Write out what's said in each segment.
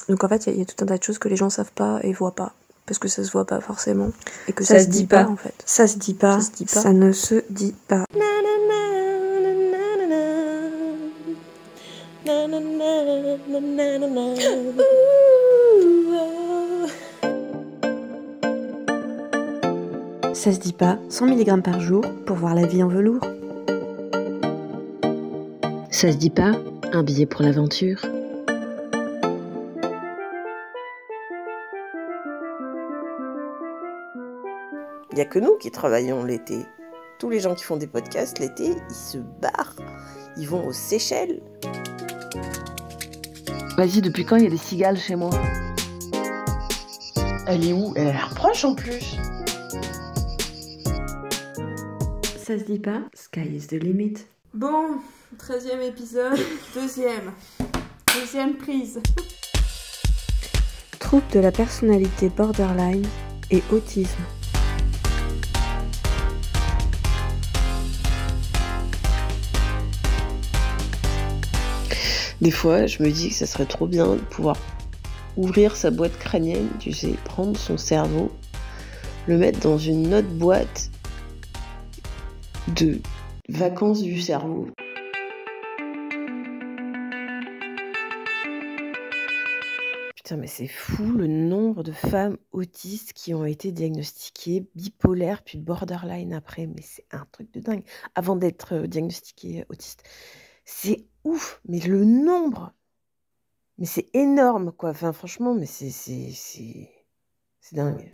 Donc en fait, il y a tout un tas de choses que les gens savent pas et voient pas. Parce que ça se voit pas forcément. Et que Ça se dit pas. en fait. Ça se dit pas. Ça ne se dit pas. Ça se dit pas, 100 mg par jour pour voir la vie en velours. Ça se dit pas, un billet pour l'aventure. Il n'y a que nous qui travaillons l'été. Tous les gens qui font des podcasts l'été, ils se barrent. Ils vont aux Seychelles. Vas-y, depuis quand il y a des cigales chez moi? Elle est où? Elle a l'air proche en plus. Ça se dit pas, sky is the limit. Bon, 13e épisode, deuxième prise. Trouble de la personnalité borderline et autisme. Des fois, je me dis que ça serait trop bien de pouvoir ouvrir sa boîte crânienne, tu sais, prendre son cerveau, le mettre dans une autre boîte de vacances du cerveau. Putain, mais c'est fou le nombre de femmes autistes qui ont été diagnostiquées bipolaires puis borderline après. Mais c'est un truc de dingue. Avant d'être diagnostiquées autistes. C'est ouf, mais le nombre, mais c'est énorme, quoi. Enfin, franchement, mais c'est dingue.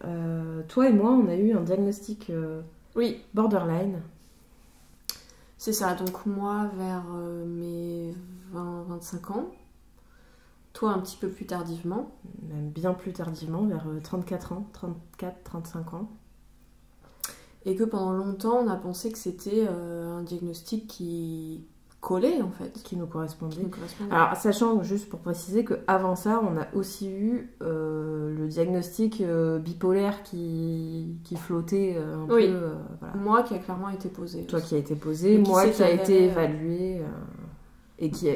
Toi et moi, on a eu un diagnostic Oui, borderline. c'est ça. Donc moi, vers mes 20-25 ans. Toi, un petit peu plus tardivement. Même bien plus tardivement, vers 34 ans, 34-35 ans. Et que pendant longtemps, on a pensé que c'était un diagnostic qui collait, en fait. Qui nous correspondait. correspondait. Alors, sachant, juste pour préciser, qu'avant ça, on a aussi eu le diagnostic bipolaire qui flottait un Oui. peu. Voilà. Moi qui a clairement été posé. Toi qui a été posé, Et qui moi s'est qui a été avéré, évalué. Et qui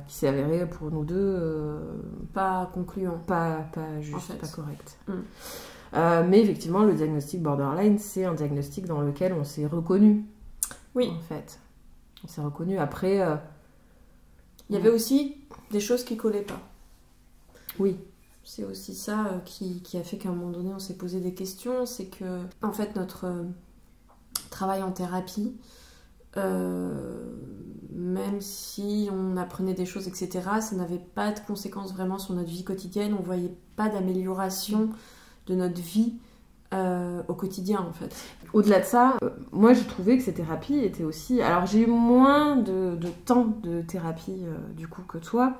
s'est avéré pour nous deux Pas concluant. pas juste, En fait. pas correct. Mm. Mais effectivement, le diagnostic borderline, c'est un diagnostic dans lequel on s'est reconnu. Oui. En fait. On s'est reconnu. Après... Il y avait aussi des choses qui collaient pas. Oui. C'est aussi ça qui a fait qu'à un moment donné, on s'est posé des questions. C'est que, en fait, notre travail en thérapie, même si on apprenait des choses, etc., ça n'avait pas de conséquences vraiment sur notre vie quotidienne. On voyait pas d'amélioration de notre vie au quotidien, en fait. Au-delà de ça, moi j'ai trouvé que ces thérapies étaient aussi... Alors j'ai eu moins de temps de thérapie du coup que toi,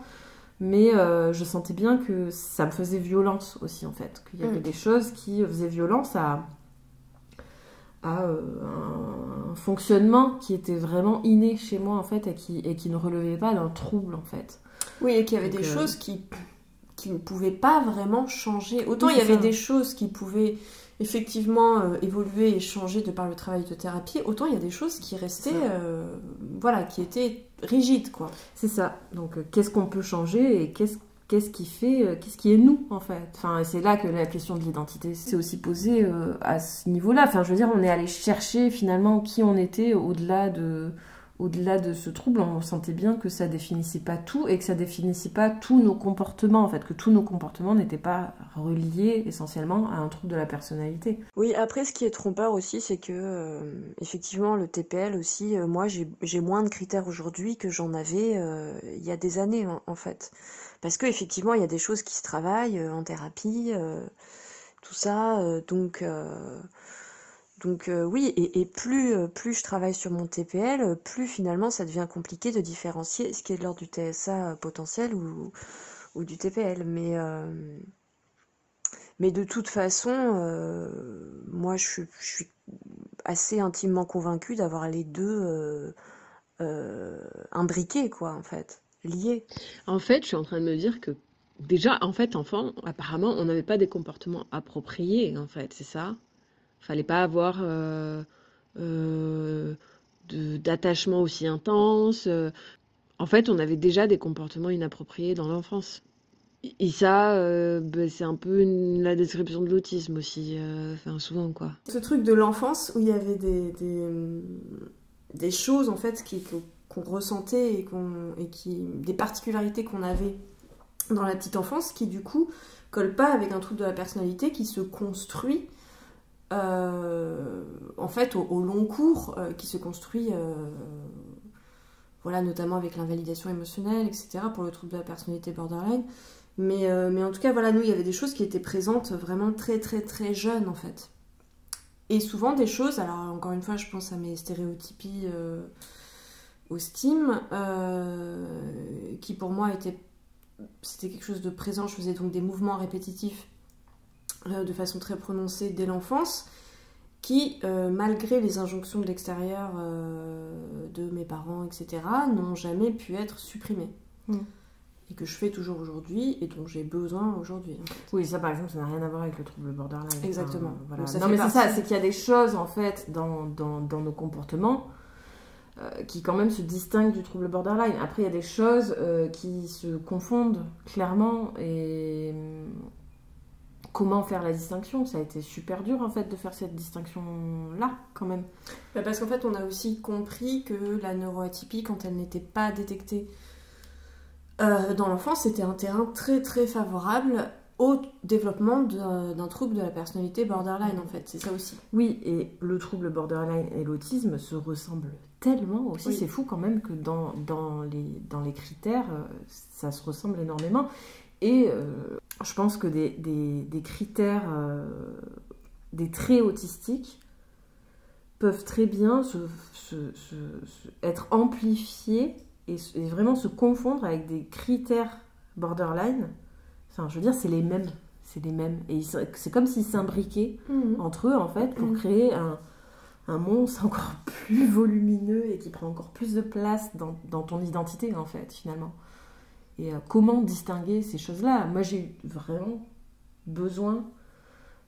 mais je sentais bien que ça me faisait violence aussi en fait. Qu'il y avait des choses qui faisaient violence à un fonctionnement qui était vraiment inné chez moi en fait et qui ne relevait pas d'un trouble en fait. Oui, et qu'il y avait des choses qui ne pouvaient pas vraiment changer. Autant Oui, il y avait ça. des choses qui pouvaient effectivement évoluer et changer de par le travail de thérapie, autant il y a des choses qui restaient, qui étaient rigides, quoi. C'est ça. Donc qu'est-ce qu'on peut changer et qu'est-ce qui fait, qu'est-ce qui est nous en fait. Enfin, c'est là que la question de l'identité s'est aussi posée à ce niveau-là. Enfin, je veux dire, on est allé chercher finalement qui on était au-delà de ce trouble. On sentait bien que ça définissait pas tout et que ça définissait pas tous nos comportements en fait, que tous nos comportements n'étaient pas reliés essentiellement à un trouble de la personnalité. Oui, après ce qui est trompeur aussi, c'est que effectivement le TPL aussi, moi j'ai moins de critères aujourd'hui que j'en avais il y a des années en fait. Parce que effectivement il y a des choses qui se travaillent en thérapie, tout ça, donc oui, et plus je travaille sur mon TPL, plus finalement ça devient compliqué de différencier ce qui est de l'ordre du TSA potentiel ou du TPL. Mais de toute façon, moi je suis assez intimement convaincue d'avoir les deux imbriqués, quoi, en fait, liés. En fait, je suis en train de me dire que déjà, en fait, enfant, apparemment, on n'avait pas des comportements appropriés, en fait, c'est ça? Fallait pas avoir d'attachement aussi intense. En fait, on avait déjà des comportements inappropriés dans l'enfance. Et ça, c'est un peu la description de l'autisme aussi, enfin souvent quoi. Ce truc de l'enfance où il y avait des choses en fait qu'on ressentait des particularités qu'on avait dans la petite enfance qui du coup collent pas avec un trouble de la personnalité qui se construit en fait au long cours, qui se construit voilà, notamment avec l'invalidation émotionnelle, etc., pour le trouble de la personnalité borderline. Mais en tout cas, voilà, nous, il y avait des choses qui étaient présentes vraiment très, très, très jeunes, en fait. Et souvent des choses, alors encore une fois, je pense à mes stéréotypies au STEAM, qui pour moi c'était quelque chose de présent. Je faisais donc des mouvements répétitifs de façon très prononcée dès l'enfance, qui, malgré les injonctions de l'extérieur de mes parents, etc., n'ont jamais pu être supprimées. Et que je fais toujours aujourd'hui, et dont j'ai besoin aujourd'hui. En fait. Oui, ça par exemple, ça n'a rien à voir avec le trouble borderline. Exactement. Voilà. Donc, non, mais c'est ça, c'est qu'il y a des choses, en fait, dans nos comportements qui quand même se distinguent du trouble borderline. Après, il y a des choses qui se confondent clairement, et comment faire la distinction? Ça a été super dur, en fait, de faire cette distinction-là, quand même. Parce qu'en fait, on a aussi compris que la neuroatypie, quand elle n'était pas détectée dans l'enfance, c'était un terrain très très favorable au développement d'un trouble de la personnalité borderline, en fait. C'est ça aussi. Oui, et le trouble borderline et l'autisme se ressemblent tellement aussi. Oui. C'est fou quand même que dans les critères, ça se ressemble énormément. Et je pense que des critères, des traits autistiques peuvent très bien être amplifiés et vraiment se confondre avec des critères borderline. Enfin, je veux dire, c'est les mêmes. Et c'est comme s'ils s'imbriquaient entre eux, en fait, pour créer un monstre encore plus volumineux et qui prend encore plus de place dans ton identité, en fait, finalement. Et comment distinguer ces choses-là? Moi, j'ai eu vraiment besoin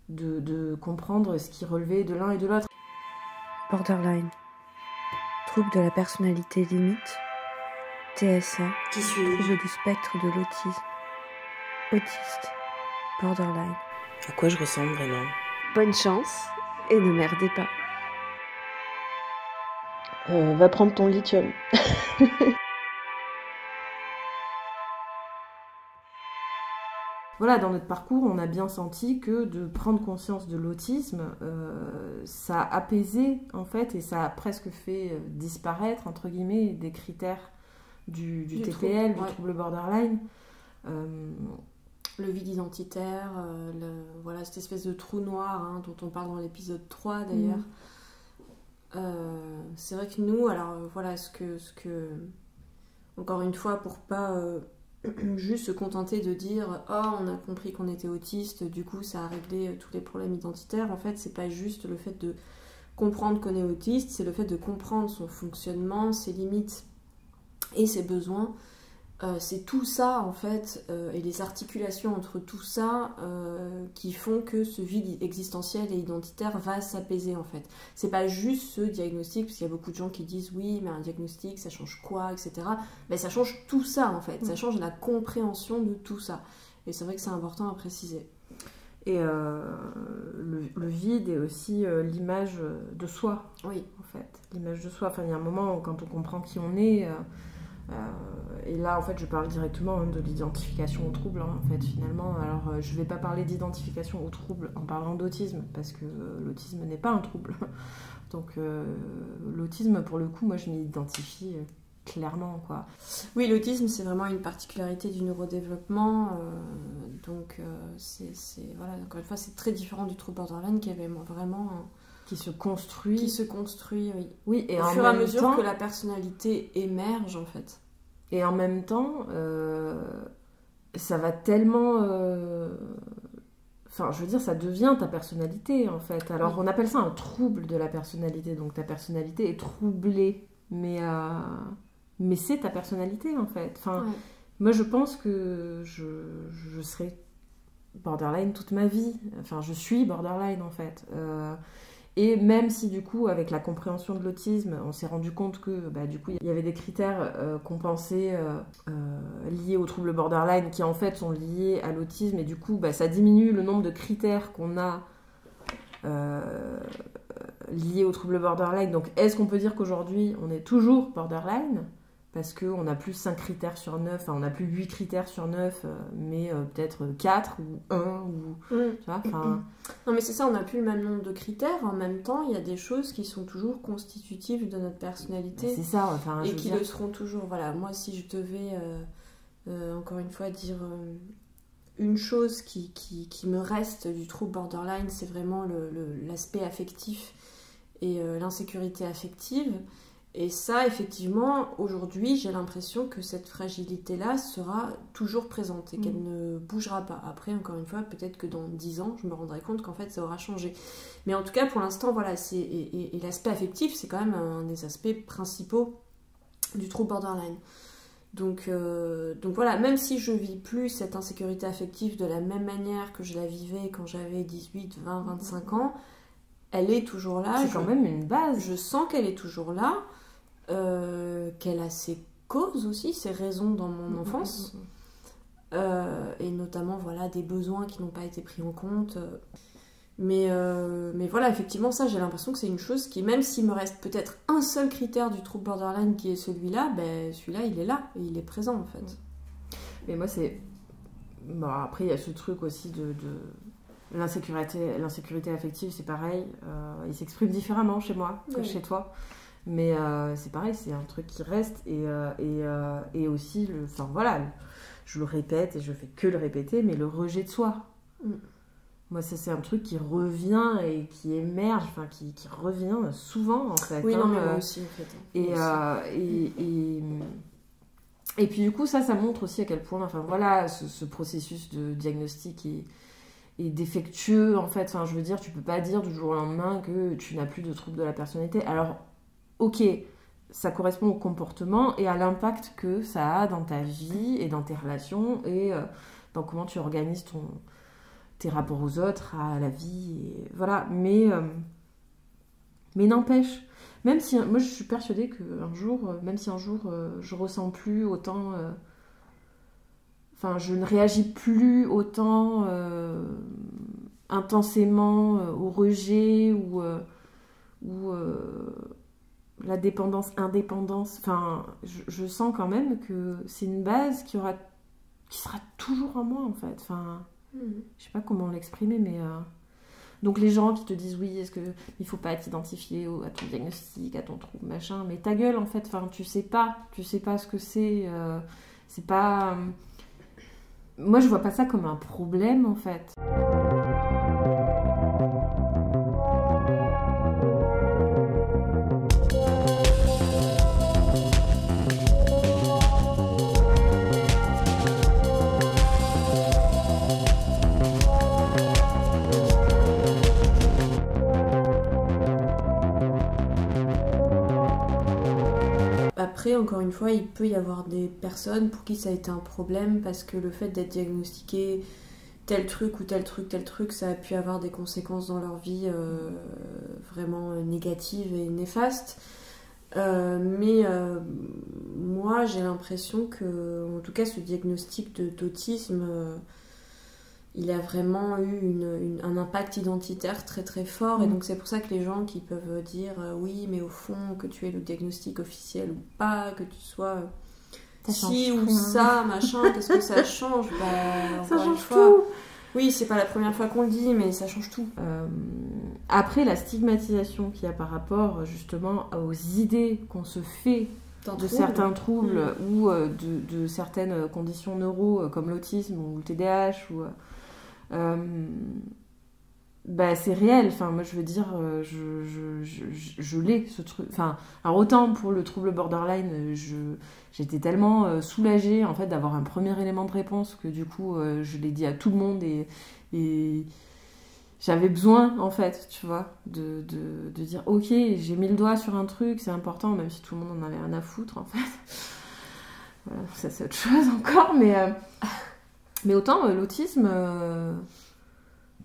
de comprendre ce qui relevait de l'un et de l'autre. Borderline. Trouble de la personnalité limite. TSA. Qui suis trouble du spectre de l'autisme. Autiste. Borderline. À quoi je ressemble vraiment? Bonne chance et ne merdez pas. Va prendre ton lithium. Voilà, dans notre parcours, on a bien senti que de prendre conscience de l'autisme, ça a apaisé, en fait, et ça a presque fait disparaître, entre guillemets, des critères du TPL, du trouble borderline. Le vide identitaire, voilà, cette espèce de trou noir dont on parle dans l'épisode 3, d'ailleurs. C'est vrai que nous, alors voilà, ce que encore une fois, pour pas juste se contenter de dire « Oh, on a compris qu'on était autiste, du coup ça a réglé tous les problèmes identitaires », en fait, c'est pas juste le fait de comprendre qu'on est autiste, c'est le fait de comprendre son fonctionnement, ses limites et ses besoins. C'est tout ça, en fait, et les articulations entre tout ça qui font que ce vide existentiel et identitaire va s'apaiser, en fait. C'est pas juste ce diagnostic, parce qu'il y a beaucoup de gens qui disent « Oui, mais un diagnostic, ça change quoi, etc. » Mais ça change tout ça, en fait. Ça change la compréhension de tout ça. Et c'est vrai que c'est important à préciser. Et le vide est aussi l'image de soi. Oui. En fait, l'image de soi. Enfin, il y a un moment où, quand on comprend qui on est... et là, en fait, je parle directement de l'identification au trouble, en fait, finalement. Alors, je vais pas parler d'identification au trouble en parlant d'autisme, parce que l'autisme n'est pas un trouble. Donc, l'autisme, pour le coup, moi, je m'y identifie clairement, quoi. Oui, l'autisme, c'est vraiment une particularité du neurodéveloppement. Donc, voilà, encore une fois, c'est très différent du trouble borderline qui avait vraiment... Qui se construit, oui. Oui, et au fur et à mesure que la personnalité émerge, en fait. Et en même temps, ça va tellement... Enfin, je veux dire, ça devient ta personnalité, en fait. Alors, on appelle ça un trouble de la personnalité. Donc, ta personnalité est troublée. Mais c'est ta personnalité, en fait. Enfin, moi, je pense que je serai borderline toute ma vie. Enfin, je suis borderline, en fait. Et même si du coup, avec la compréhension de l'autisme, on s'est rendu compte que du coup, il y avait des critères qu'on pensait liés au trouble borderline qui en fait sont liés à l'autisme, et du coup, ça diminue le nombre de critères qu'on a liés au trouble borderline. Donc, est-ce qu'on peut dire qu'aujourd'hui, on est toujours borderline ? Parce qu'on a plus 5 critères sur 9, enfin, on a plus 8 critères sur 9, mais peut-être 4 ou 1, ou... Tu vois, Non, mais c'est ça, on n'a plus le même nombre de critères. En même temps, il y a des choses qui sont toujours constitutives de notre personnalité. C'est ça, enfin... Et qui le seront toujours. Voilà, moi, si je devais, encore une fois, dire une chose qui me reste du trouble borderline, c'est vraiment l'aspect affectif et l'insécurité affective. Et ça, effectivement, aujourd'hui, j'ai l'impression que cette fragilité-là sera toujours présente et qu'elle ne bougera pas. Après, encore une fois, peut-être que dans 10 ans, je me rendrai compte qu'en fait, ça aura changé. Mais en tout cas, pour l'instant, voilà, et l'aspect affectif, c'est quand même un des aspects principaux du trouble borderline. Donc voilà, même si je vis plus cette insécurité affective de la même manière que je la vivais quand j'avais 18, 20, 25 ans, elle est toujours là. C'est quand même une base. Je sens qu'elle est toujours là. Qu'elle a ses causes aussi, ses raisons dans mon enfance, et notamment voilà, des besoins qui n'ont pas été pris en compte. Mais voilà, effectivement, ça, j'ai l'impression que c'est une chose qui, même s'il me reste peut-être un seul critère du trouble borderline qui est celui-là, celui-là, il est là, et il est présent, en fait. Mais moi, c'est... Bon, après, il y a ce truc aussi de... L'insécurité affective, c'est pareil. Il s'exprime différemment chez moi que chez toi. Mais c'est pareil, c'est un truc qui reste, et aussi, enfin voilà, je le répète et je fais que le répéter, mais le rejet de soi. Moi, ça, c'est un truc qui revient et qui émerge, enfin qui revient souvent en fait. Oui, non, mais moi aussi en fait. Et puis du coup, ça montre aussi à quel point, enfin voilà, ce processus de diagnostic est défectueux en fait. Enfin, je veux dire, tu peux pas dire du jour au lendemain que tu n'as plus de trouble de la personnalité. Alors, ok, ça correspond au comportement et à l'impact que ça a dans ta vie et dans tes relations et dans comment tu organises tes rapports aux autres, à la vie, et voilà. Mais n'empêche, même si moi je suis persuadée qu'un jour, même si un jour je ressens plus autant, enfin je ne réagis plus autant intensément au rejet ou la dépendance, enfin, je sens quand même que c'est une base qui sera toujours en moi, en fait. Enfin, je sais pas comment l'exprimer, mais... Donc les gens qui te disent, oui, est-ce qu'il faut pas t'identifier à ton diagnostic, à ton trouble, machin, mais ta gueule, en fait, enfin, tu sais pas ce que c'est pas... Moi, je vois pas ça comme un problème, en fait. Après, encore une fois, il peut y avoir des personnes pour qui ça a été un problème parce que le fait d'être diagnostiqué tel truc ou tel truc, ça a pu avoir des conséquences dans leur vie vraiment négatives et néfastes. Mais moi, j'ai l'impression que, en tout cas, ce diagnostic d'autisme, il a vraiment eu un impact identitaire très très fort. Et donc c'est pour ça que les gens qui peuvent dire oui, mais au fond, que tu aies le diagnostic officiel ou pas, que tu sois ci ou ça, machin, qu'est-ce que ça change? Ça change tout. Oui, c'est pas la première fois qu'on le dit, mais ça change tout. Après, la stigmatisation qu'il y a par rapport justement aux idées qu'on se fait de certains troubles ou de certaines conditions neuro comme l'autisme ou le TDAH ou c'est réel. Enfin, moi je veux dire, je l'ai ce truc. Enfin, alors autant pour le trouble borderline, j'étais tellement soulagée en fait d'avoir un premier élément de réponse que du coup je l'ai dit à tout le monde et j'avais besoin en fait, tu vois, de dire ok, j'ai mis le doigt sur un truc, c'est important, même si tout le monde en avait rien à foutre en fait. Voilà, ça c'est autre chose encore, mais autant l'autisme,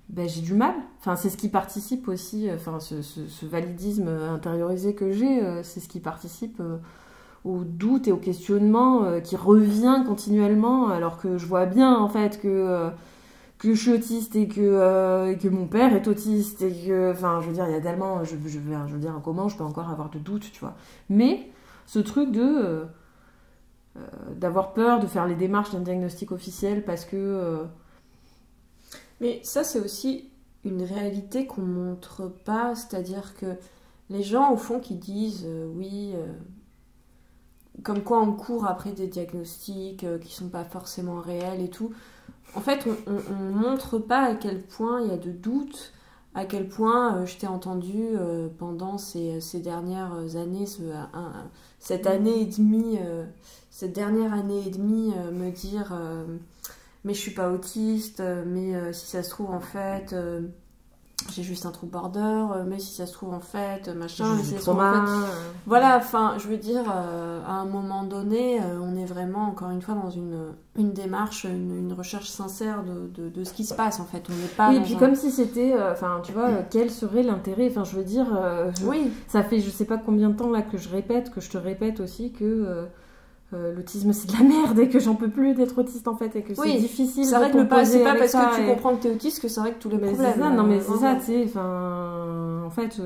ben, j'ai du mal. Enfin, c'est ce qui participe aussi, enfin, ce validisme intériorisé que j'ai, c'est ce qui participe au doute et au questionnement qui revient continuellement, alors que je vois bien, en fait, que je suis autiste et que mon père est autiste et que, enfin, je veux dire, il y a tellement, je veux dire, comment je peux encore avoir de doutes, tu vois. Mais ce truc d'avoir peur de faire les démarches d'un diagnostic officiel parce que... Mais ça, c'est aussi une réalité qu'on montre pas, c'est-à-dire que les gens, au fond, qui disent oui, comme quoi on court après des diagnostics qui sont pas forcément réels et tout. En fait, on montre pas à quel point il y a de doutes, à quel point je t'ai entendu pendant ces dernières années, cette année et demie, cette dernière année et demie, me dire mais je suis pas autiste, mais si ça se trouve en fait j'ai juste un trouble border, mais si ça se trouve en fait machin, mais si ça se trouve en fait... Voilà, enfin je veux dire à un moment donné on est vraiment encore une fois dans une démarche, une recherche sincère de ce qui se passe en fait, on n'est pas oui, et puis comme si c'était enfin tu vois quel serait l'intérêt, enfin je veux dire oui, ça fait je sais pas combien de temps là que je te répète aussi que l'autisme c'est de la merde et que j'en peux plus d'être autiste en fait et que c'est difficile c'est vrai de que c'est pas avec parce que tu comprends que t'es autiste que c'est vrai que tous les problèmes c'est ça, non mais c'est ça, tu sais, enfin en fait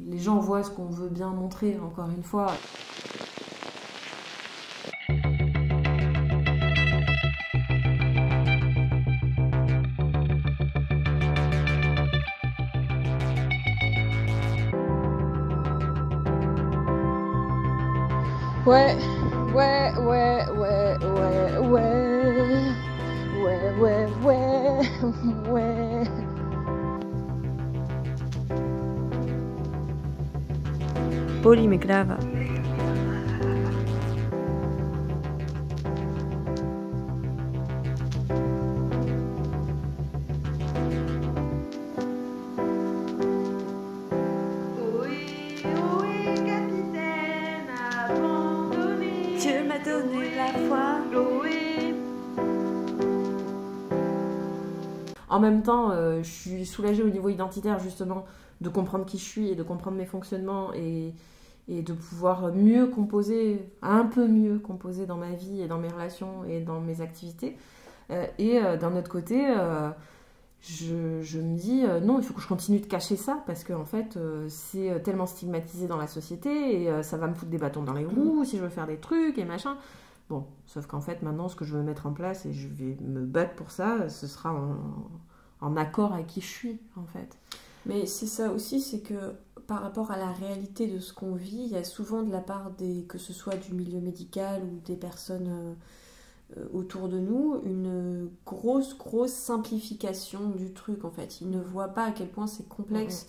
les gens voient ce qu'on veut bien montrer encore une fois. Ouais, ouais, ouais, ouais, ouais, ouais, ouais, ouais, ouais, ouais. Poli me clava. Dieu m'a donné la foi. En même temps, je suis soulagée au niveau identitaire justement de comprendre qui je suis et de comprendre mes fonctionnements et de pouvoir mieux composer, un peu mieux composer dans ma vie et dans mes relations et dans mes activités. Et d'un autre côté, je me dis non, il faut que je continue de cacher ça parce que en fait, c'est tellement stigmatisé dans la société et ça va me foutre des bâtons dans les roues si je veux faire des trucs et machin. Bon, sauf qu'en fait, maintenant, ce que je veux mettre en place et je vais me battre pour ça, ce sera en accord avec qui je suis, en fait. Mais c'est ça aussi, c'est que par rapport à la réalité de ce qu'on vit, il y a souvent de la part que ce soit du milieu médical ou des personnes autour de nous, une grosse simplification du truc, en fait. Ils ne voient pas à quel point c'est complexe,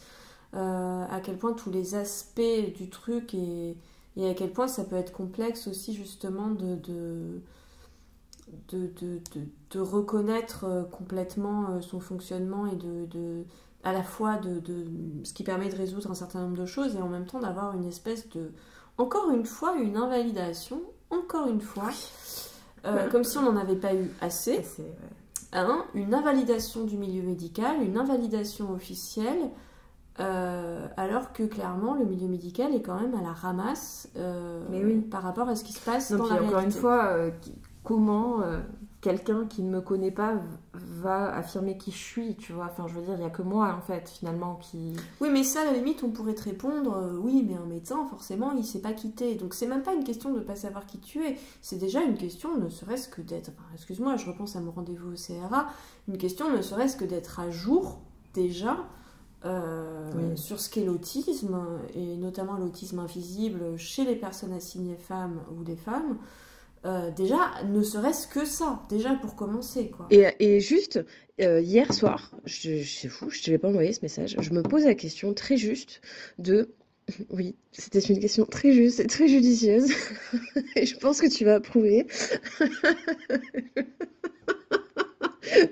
à quel point tous les aspects du truc et à quel point ça peut être complexe aussi justement de reconnaître complètement son fonctionnement et à la fois ce qui permet de résoudre un certain nombre de choses et en même temps d'avoir une espèce encore une fois, une invalidation, encore une fois, comme si on n'en avait pas eu assez, une invalidation du milieu médical, une invalidation officielle, alors que clairement le milieu médical est quand même à la ramasse par rapport à ce qui se passe dans la réalité. Encore une fois, comment quelqu'un qui ne me connaît pas va affirmer qui je suis, tu vois, enfin je veux dire, il n'y a que moi en fait finalement qui... Oui, mais ça à la limite on pourrait te répondre oui, mais un médecin forcément il sait pas qui t'es, donc c'est même pas une question de pas savoir qui tu es, c'est déjà une question ne serait-ce que d'être, excuse-moi, je repense à mon rendez-vous au CRA, une question ne serait-ce que d'être à jour déjà sur ce qu'est l'autisme et notamment l'autisme invisible chez les personnes assignées femmes ou des femmes. Déjà, ne serait-ce que ça, déjà pour commencer, quoi. Et juste, hier soir, c'est fou, je ne te l'ai pas envoyé ce message, je me pose la question très juste de... Oui, c'était une question très juste et très judicieuse, et je pense que tu vas approuver.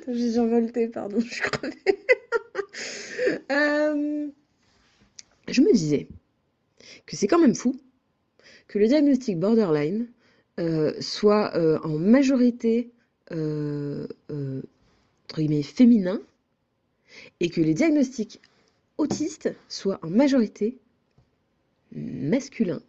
J'ai survolté, pardon, je suis crevée. Je me disais que c'est quand même fou que le diagnostic borderline soit en majorité entre guillemets féminin et que les diagnostics autistes soient en majorité masculins.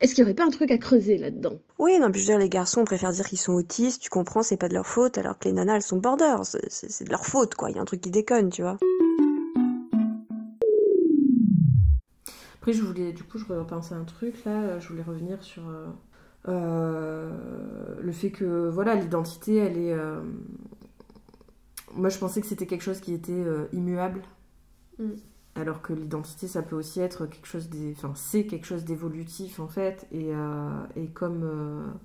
Est-ce qu'il n'y aurait pas un truc à creuser là-dedans? Oui, non, puis je veux dire, les garçons préfèrent dire qu'ils sont autistes, tu comprends, c'est pas de leur faute, alors que les nanas, elles sont border, c'est de leur faute, quoi, il y a un truc qui déconne, tu vois. Après, je repensais à un truc, là, je voulais revenir sur le fait que, voilà, l'identité, elle est... Moi, je pensais que c'était quelque chose qui était immuable. Alors que l'identité, ça peut aussi être quelque chose c'est quelque chose d'évolutif, en fait. Et comme...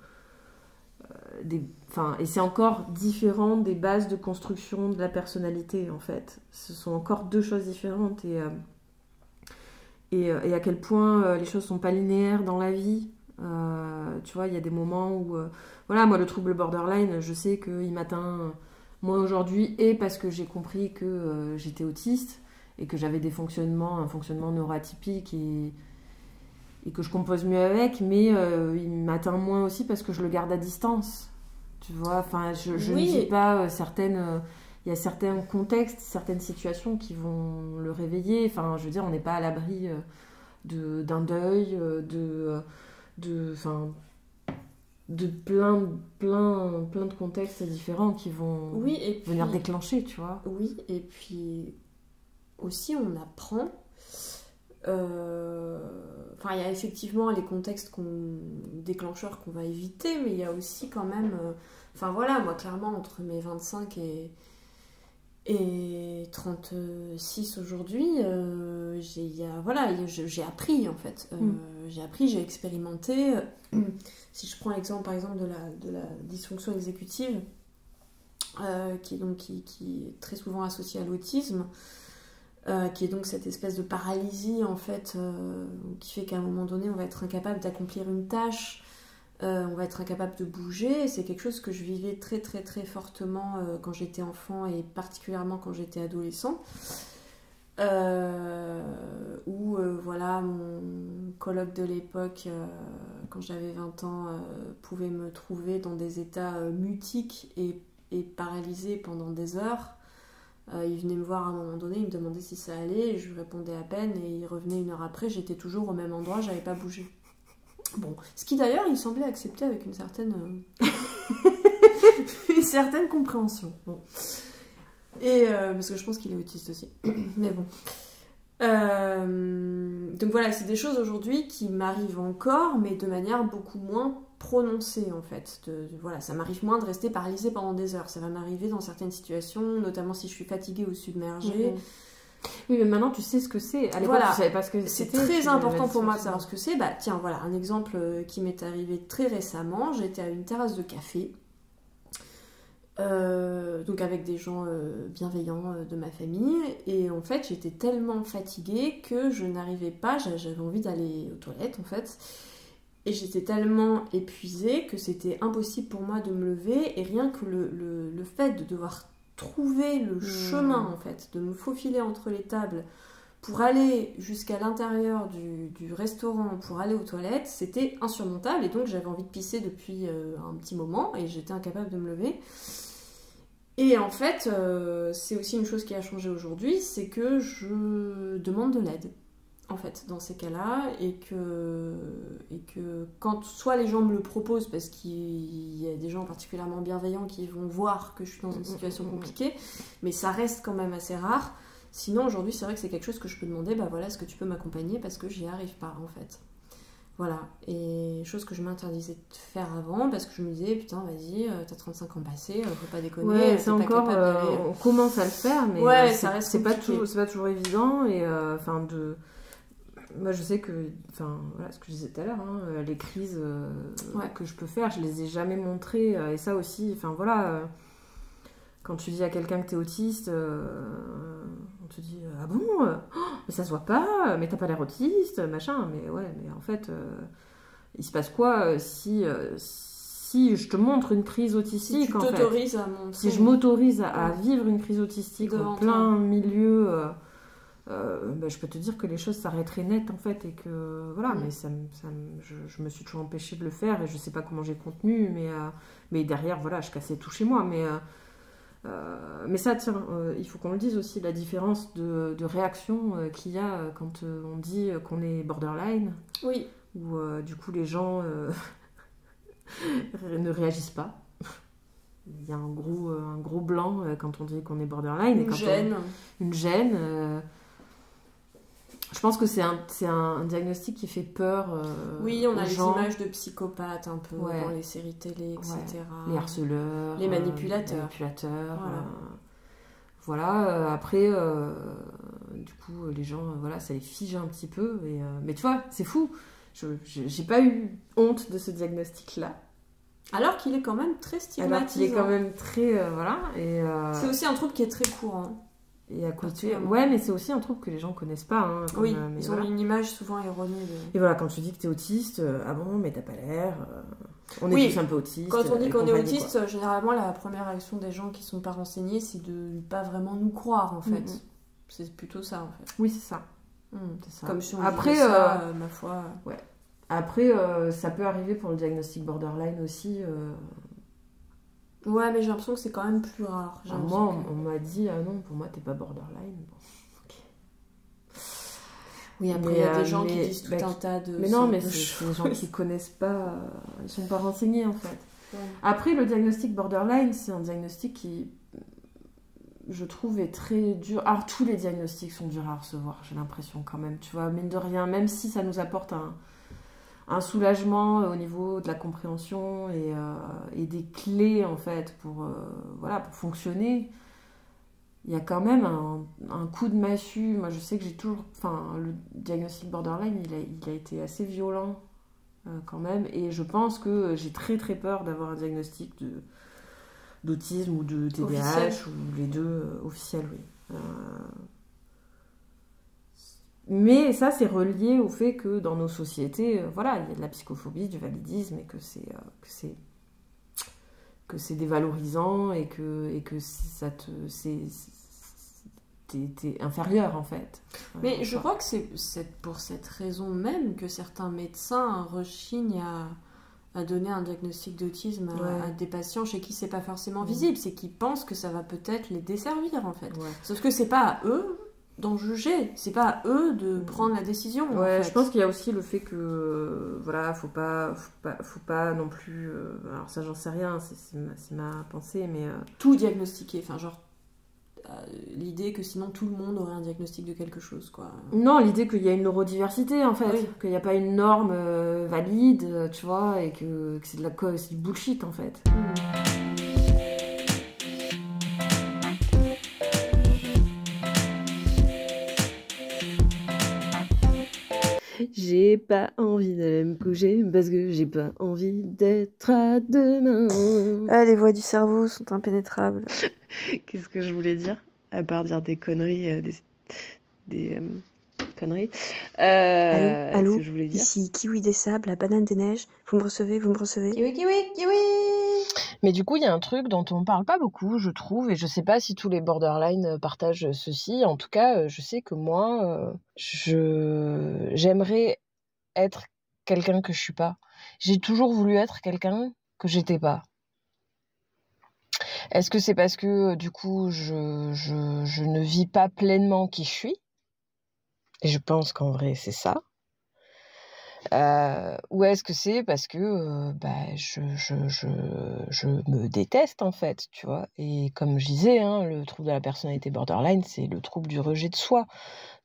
et c'est encore différent des bases de construction de la personnalité, en fait. Ce sont encore deux choses différentes. Et à quel point les choses sont pas linéaires dans la vie. Tu vois, il y a des moments où... voilà, moi, le trouble borderline, je sais qu'il m'atteint, moi, aujourd'hui, et parce que j'ai compris que j'étais autiste et que j'avais un fonctionnement neuroatypique et que je compose mieux avec, mais il m'atteint moins aussi parce que je le garde à distance. Tu vois, enfin, je ne dis pas il y a certains contextes, certaines situations qui vont le réveiller. Enfin, je veux dire, on n'est pas à l'abri d'un deuil, de plein de contextes différents qui vont venir déclencher, tu vois. Oui, et puis aussi on apprend. Enfin, il y a effectivement les contextes déclencheurs qu'on va éviter, mais il y a aussi quand même... Enfin voilà, moi clairement, entre mes 25 et 36 aujourd'hui, j'ai appris en fait. J'ai expérimenté. Si je prends l'exemple par exemple de la dysfonction exécutive, qui est très souvent associée à l'autisme, qui est donc cette espèce de paralysie en fait, qui fait qu'à un moment donné on va être incapable d'accomplir une tâche, on va être incapable de bouger. C'est quelque chose que je vivais très très très fortement quand j'étais enfant et particulièrement quand j'étais adolescent, où voilà, mon coloc de l'époque, quand j'avais 20 ans, pouvait me trouver dans des états mutiques et paralysés pendant des heures. Il venait me voir à un moment donné, il me demandait si ça allait, je lui répondais à peine et il revenait une heure après, j'étais toujours au même endroit, j'avais pas bougé. Bon, ce qui d'ailleurs il semblait accepter avec une certaine compréhension. Bon. Et parce que je pense qu'il est autiste aussi. Mais bon. Donc voilà, c'est des choses aujourd'hui qui m'arrivent encore, mais de manière beaucoup moins prononcée en fait. Voilà, ça m'arrive moins de rester paralysée pendant des heures. Ça va m'arriver dans certaines situations, notamment si je suis fatiguée ou submergée. Oui, mais maintenant tu sais ce que c'est. À l'époque, voilà, tu savais pas ce que c'était. C'est très important pour moi de savoir ce que c'est. Bah tiens, voilà, un exemple qui m'est arrivé très récemment. J'étais à une terrasse de café, donc avec des gens bienveillants de ma famille, et en fait j'étais tellement fatiguée que je n'arrivais pas, j'avais envie d'aller aux toilettes en fait, et j'étais tellement épuisée que c'était impossible pour moi de me lever, et rien que le fait de devoir trouver le chemin en fait, de me faufiler entre les tables pour aller jusqu'à l'intérieur du restaurant pour aller aux toilettes, c'était insurmontable, et donc j'avais envie de pisser depuis un petit moment et j'étais incapable de me lever. Et en fait, c'est aussi une chose qui a changé aujourd'hui, c'est que je demande de l'aide, en fait, dans ces cas-là, et que quand soit les gens me le proposent, parce qu'il y a des gens particulièrement bienveillants qui vont voir que je suis dans une situation compliquée, mais ça reste quand même assez rare. Sinon, aujourd'hui, c'est vrai que c'est quelque chose que je peux demander, bah voilà, est-ce que tu peux m'accompagner, parce que j'y arrive pas, en fait. Voilà, et chose que je m'interdisais de faire avant, parce que je me disais, putain, vas-y, t'as 35 ans passés, faut pas déconner. Ouais, c'est encore, on commence à le faire, mais ouais, ça reste c'est pas toujours évident, et moi je sais que, voilà ce que je disais tout à l'heure, hein, les crises que je peux faire, je les ai jamais montrées, et ça aussi, voilà, quand tu dis à quelqu'un que t'es autiste, on te dit ah bon, mais ça se voit pas, mais t'as pas l'air autiste, machin, mais ouais, mais en fait, il se passe quoi si je te montre une crise autistique, si tu t'autorises à montrer, si je m'autorise à vivre une crise autistique en plein milieu, je peux te dire que les choses s'arrêteraient net en fait, et que voilà, mais je me suis toujours empêchée de le faire, et je sais pas comment j'ai contenu, mais derrière voilà, je cassais tout chez moi, mais Mais ça, tiens, il faut qu'on le dise aussi, la différence de réaction qu'il y a quand on dit qu'on est borderline, Oui. où du coup les gens ne réagissent pas. Il y a un gros blanc quand on dit qu'on est borderline. Une gêne. Une gêne. Je pense que c'est un diagnostic qui fait peur Oui, on a aux les gens. images de psychopathes un peu Ouais. dans les séries télé, etc. Les harceleurs. Les manipulateurs. Voilà. Après, du coup, les gens, voilà, ça les fige un petit peu. Mais tu vois, c'est fou. J'ai pas eu honte de ce diagnostic-là. Alors qu'il est quand même très stigmatisant. Alors qu'il est quand même très... voilà. C'est aussi un trouble qui est très courant. Et à côté... Ouais, mais c'est aussi un trouble que les gens connaissent pas. Hein, oui, ils ont une image souvent erronée. Et voilà, quand tu dis que t'es autiste, ah bon, mais t'as pas l'air... On est tous un peu autistes. Quand on dit qu'on est autiste, généralement, la première réaction des gens qui sont pas renseignés, c'est de ne pas vraiment nous croire, en fait. C'est plutôt ça, en fait. Oui, c'est ça. C'est ça. Comme si on Après, disait ça, ma foi... Ouais. Après, ça peut arriver pour le diagnostic borderline aussi. Ouais, mais j'ai l'impression que c'est quand même plus rare. Moi, on m'a dit, ah non, pour moi, t'es pas borderline. Bon. Okay. Oui, après, il y a des gens qui disent tout un tas de... Mais non, mais c'est des gens qui connaissent pas... Ils sont pas renseignés, en fait. Ouais. Après, le diagnostic borderline, c'est un diagnostic qui, je trouve, est très dur. Alors, tous les diagnostics sont durs à recevoir, j'ai l'impression, quand même. Tu vois, mine de rien, même si ça nous apporte un soulagement au niveau de la compréhension et des clés, en fait, pour fonctionner. Il y a quand même un coup de massue. Moi, je sais que j'ai toujours... Enfin, le diagnostic borderline, il a été assez violent, quand même. Et je pense que j'ai très, très peur d'avoir un diagnostic d'autisme ou de TDAH, officiel. Ou les deux officiels, oui. Mais ça, c'est relié au fait que dans nos sociétés, voilà, il y a de la psychophobie, du validisme, et que c'est dévalorisant et que ça t'es inférieur, en fait. Mais je crois que c'est pour cette raison même que certains médecins rechignent à donner un diagnostic d'autisme à des patients chez qui c'est pas forcément visible. C'est qu'ils pensent que ça va peut-être les desservir, en fait. Ouais. Sauf que c'est pas à eux d'en juger, c'est pas à eux de prendre la décision. Ouais, en fait. Je pense qu'il y a aussi le fait que voilà, faut pas non plus. Alors ça, j'en sais rien, c'est ma pensée, mais tout diagnostiquer, enfin genre l'idée que sinon tout le monde aurait un diagnostic de quelque chose, quoi. Non, l'idée qu'il y a une neurodiversité, en fait, qu'il n'y a pas une norme valide, tu vois, et que c'est du bullshit, en fait. J'ai pas envie d'aller me coucher parce que j'ai pas envie d'être à demain. Ah, les voix du cerveau sont impénétrables. Qu'est-ce que je voulais dire? À part dire des conneries, des conneries. Allô, que je voulais dire. Ici Kiwi des Sables, la banane des neiges. Vous me recevez? Kiwi, kiwi, kiwi. Mais du coup, il y a un truc dont on parle pas beaucoup, je trouve, et je sais pas si tous les borderline partagent ceci. En tout cas, je sais que moi, j'aimerais être quelqu'un que je suis pas. J'ai toujours voulu être quelqu'un que j'étais pas. Est-ce que c'est parce que du coup, je ne vis pas pleinement qui je suis? Et je pense qu'en vrai, c'est ça. Ou est-ce que c'est parce que je me déteste, en fait, tu vois. Et comme je disais, hein, le trouble de la personnalité borderline, c'est le trouble du rejet de soi.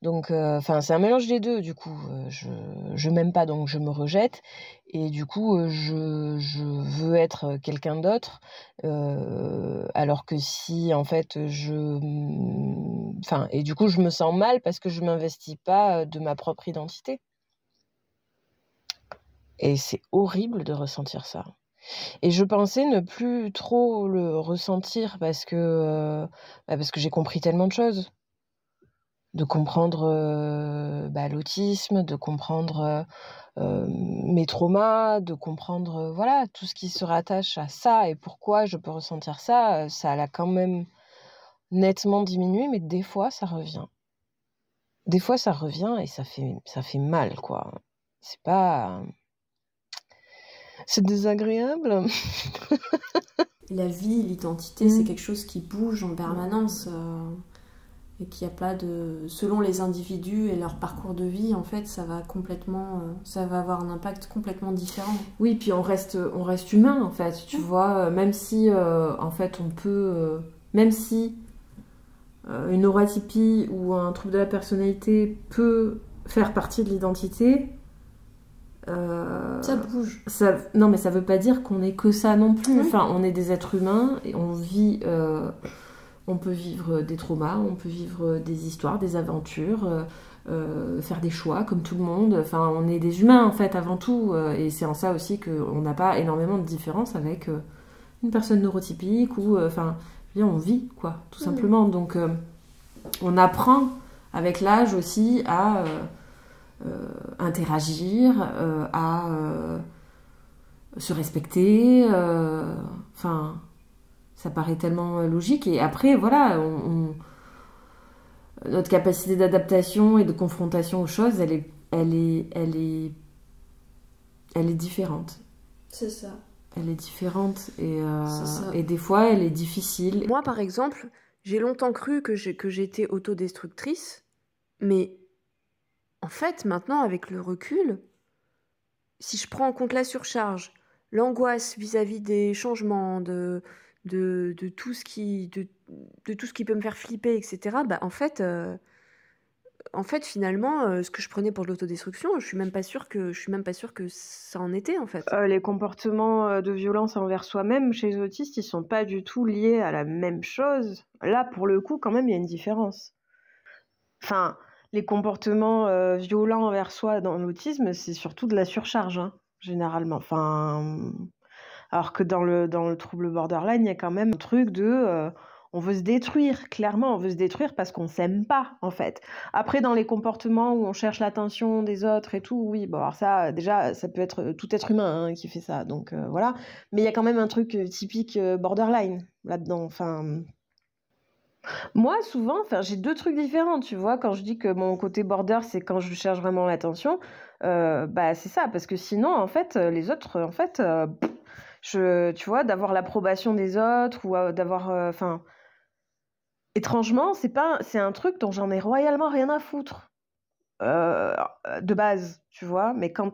Donc, c'est un mélange des deux, du coup. Je m'aime pas, donc je me rejette. Et du coup, je veux être quelqu'un d'autre. Alors que si, en fait, et du coup, je me sens mal parce que je m'investis pas de ma propre identité. Et c'est horrible de ressentir ça. Et je pensais ne plus trop le ressentir parce que j'ai compris tellement de choses. De comprendre l'autisme, de comprendre mes traumas, de comprendre voilà, tout ce qui se rattache à ça et pourquoi je peux ressentir ça. Ça l'a quand même nettement diminué, mais des fois, ça revient. Des fois, ça revient et ça fait mal, quoi. C'est pas... C'est désagréable. la vie, l'identité, c'est quelque chose qui bouge en permanence et qu'il n'y a pas de... Selon les individus et leur parcours de vie, en fait, ça va complètement... ça va avoir un impact complètement différent. Oui, puis on reste humain, en fait, tu vois, même si, en fait, on peut... même si une neuroatypie ou un trouble de la personnalité peut faire partie de l'identité... ça bouge. Non, mais ça veut pas dire qu'on est que ça non plus. Enfin, on est des êtres humains et on vit... on peut vivre des traumas, on peut vivre des histoires, des aventures, faire des choix comme tout le monde. Enfin, on est des humains en fait avant tout. Et c'est en ça aussi qu'on n'a pas énormément de différence avec une personne neurotypique ou... Enfin, je veux dire, on vit, quoi, tout simplement. Donc, on apprend avec l'âge aussi à interagir, à se respecter. Enfin... Ça paraît tellement logique. Et après, voilà, notre capacité d'adaptation et de confrontation aux choses, elle est différente. C'est ça. Elle est différente et C'est ça. des fois, elle est difficile. Moi, par exemple, j'ai longtemps cru que j'étais autodestructrice, mais en fait, maintenant, avec le recul, si je prends en compte la surcharge, l'angoisse vis-à-vis des changements, de tout ce qui peut me faire flipper, etc. Bah, en fait, finalement, ce que je prenais pour de l'autodestruction, je suis même pas sûre que ça en était, en fait. Les comportements de violence envers soi-même chez les autistes, ils sont pas du tout liés à la même chose. Là, pour le coup, quand même, il y a une différence. Enfin, les comportements violents envers soi dans l'autisme, c'est surtout de la surcharge, hein, généralement. Enfin, alors que dans le trouble borderline, il y a quand même un truc de... on veut se détruire, clairement, on veut se détruire parce qu'on s'aime pas, en fait. Après, dans les comportements où on cherche l'attention des autres et tout, oui, bon, alors ça, déjà, ça peut être tout être humain hein, qui fait ça, donc voilà. Mais il y a quand même un truc typique borderline là-dedans, enfin... Moi, souvent, j'ai deux trucs différents, tu vois. Quand je dis que mon côté border, c'est quand je cherche vraiment l'attention, bah c'est ça, parce que sinon, en fait, les autres, en fait, tu vois, d'avoir l'approbation des autres ou d'avoir, enfin, étrangement, c'est un truc dont j'en ai royalement rien à foutre de base, tu vois. Mais quand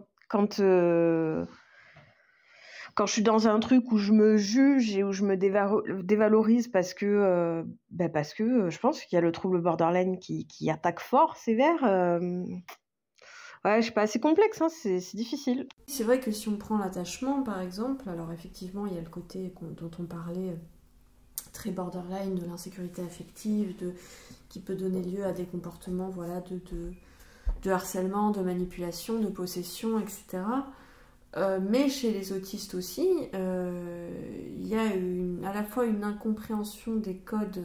je suis dans un truc où je me juge et où je me dévalorise parce que je pense qu'il y a le trouble borderline qui attaque fort, sévère. Ouais, je sais pas, c'est complexe, hein, c'est difficile. C'est vrai que si on prend l'attachement, par exemple, alors effectivement, il y a le côté dont on parlait, très borderline, de l'insécurité affective, qui peut donner lieu à des comportements voilà, de harcèlement, de manipulation, de possession, etc. Mais chez les autistes aussi, il y a à la fois une incompréhension des codes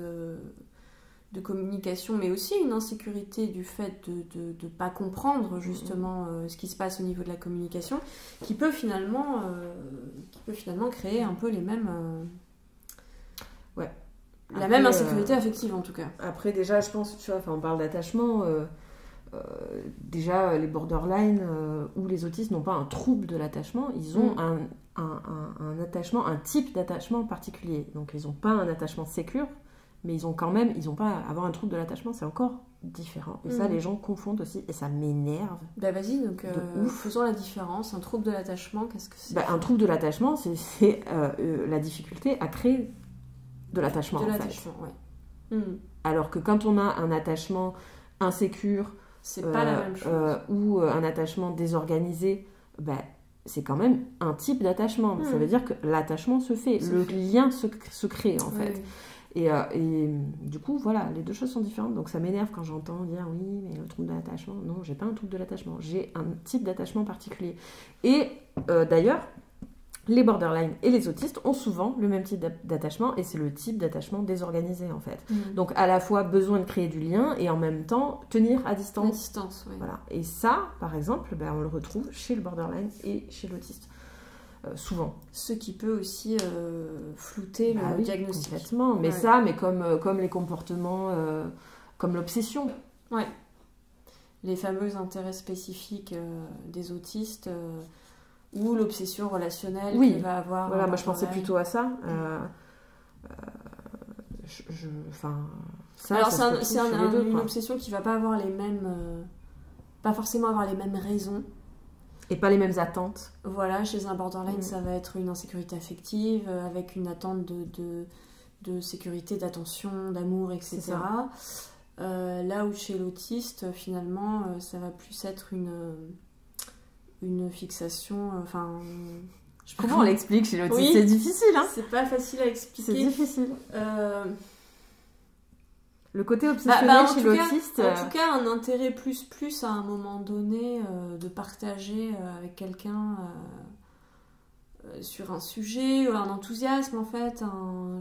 de communication, mais aussi une insécurité du fait de ne pas comprendre justement ce qui se passe au niveau de la communication, qui peut finalement créer un peu les mêmes... la même insécurité affective en tout cas. Après déjà, je pense, tu vois, on parle d'attachement... déjà les borderline ou les autistes n'ont pas un trouble de l'attachement, ils ont un attachement, un type d'attachement particulier. Donc ils n'ont pas un attachement sécure, mais ils ont pas avoir un trouble de l'attachement, c'est encore différent. Et ça, les gens confondent aussi, et ça m'énerve. Bah vas-y, donc faisons la différence. Un trouble de l'attachement, qu'est-ce que c'est? Un trouble de l'attachement, c'est la difficulté à créer de l'attachement. Ouais. Alors que quand on a un attachement insécure, c'est pas la même chose. Ou un attachement désorganisé, c'est quand même un type d'attachement. Ça veut dire que l'attachement se fait, le lien se crée en fait. Et du coup, voilà, les deux choses sont différentes. Donc ça m'énerve quand j'entends dire oui, mais le trouble de l'attachement. Non, j'ai pas un trouble de l'attachement, j'ai un type d'attachement particulier. Et d'ailleurs, les borderline et les autistes ont souvent le même type d'attachement, et c'est le type d'attachement désorganisé en fait. Donc à la fois besoin de créer du lien et en même temps tenir à distance. À distance, oui. Voilà. Et ça, par exemple, on le retrouve chez le borderline et chez l'autiste. Souvent. Ce qui peut aussi flouter le diagnostic. Complètement. Mais ça, comme les comportements, comme l'obsession. Ouais. Les fameux intérêts spécifiques des autistes... ou l'obsession relationnelle Oui, que va avoir voilà, un moi je pensais borderline. plutôt à ça. Enfin, ça, Alors ça se c'est retrouve sur les deux, une quoi. obsession qui va pas avoir les mêmes, pas forcément avoir les mêmes raisons. Et pas les mêmes attentes. Voilà, chez un borderline, Mm. ça va être une insécurité affective, avec une attente de sécurité, d'attention, d'amour, etc. C'est ça. Là où chez l'autiste, finalement, ça va plus être une fixation. Enfin, je sais pas Comment on l'explique chez l'autiste? Oui. C'est difficile, hein? C'est pas facile à C'est expliquer. difficile. Le côté Bah, obsessionnel en chez tout cas- l'autiste. En tout cas, un intérêt plus à un moment donné de partager avec quelqu'un sur un sujet, ou un enthousiasme en fait.